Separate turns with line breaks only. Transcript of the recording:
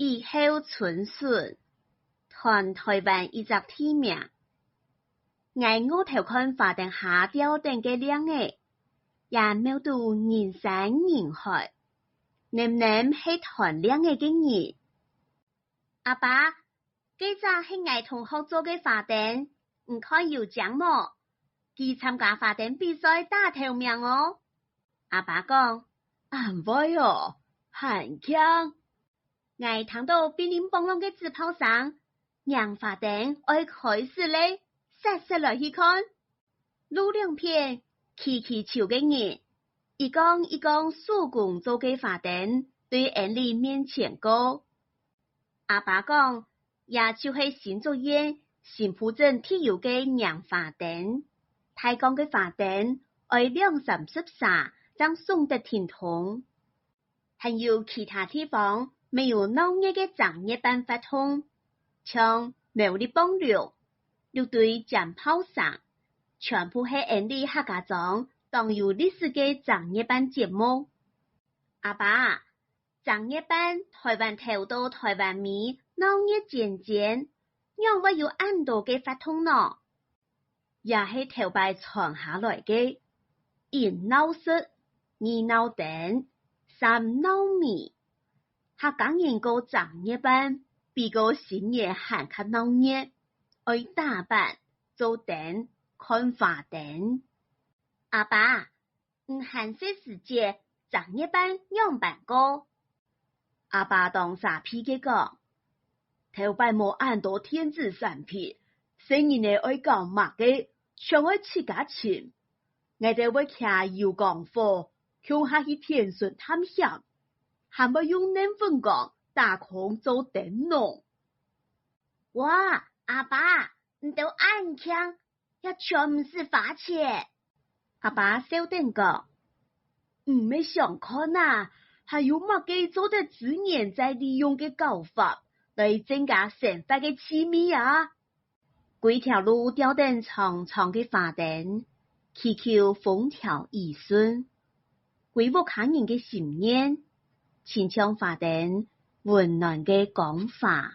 以后春笋，传台湾一只地名。我头看花灯下吊灯嘅亮诶，也瞄到人山人海，人人係團亮嘅人。阿爸，幾隻係我同學做嘅花燈，唔看有獎麼？佢參加花燈比賽打頭名哦。阿爸講，
唔會哦，很強。
我聽到乒鈴乓啷嘅紙炮聲，讓花燈愛開始咧，實來去看。路兩片氣氣潮嘅人，一講手工做嘅花燈，對眼裏面前過。阿爸講，也就係新竹縣新埔鎮鐵有嘅釀花燈，太講嘅花燈愛2-3-14將送得天通，還有其他地方沒有鬧熱嘅正熱班發通，像苗栗邦六對戰炮聲，全部係眼裏客家莊當有歷史嘅正熱班節目。阿爸，正熱班台灣頭到台灣尾鬧熱漸漸，讓我有按到嘅發通呢，也係頭擺傳下來嘅，一鬧色，二鬧燈，三鬧米，客家人個正熱班比個新年還較鬧熱，愛打扮做燈看花燈。阿爸，寒食時節正熱班樣辦過？阿爸當傻屁嘅講，頭擺冇按到天子三品，生意呢愛講乜嘅，想愛自家錢，我哋會騎油港火，向下去天順探險，還要用嫩粉講打空做燈籠。哇，阿爸，你都暗槍，也全唔是花錢。阿爸笑定講，沒想看啊，還有乜嘅做得資源再利用嘅搞法，來增加生活嘅趣味啊！幾條路吊燈長長嘅花燈，祈求風調雨順，幾屋客人嘅心願，親像花燈溫暖嘅講法。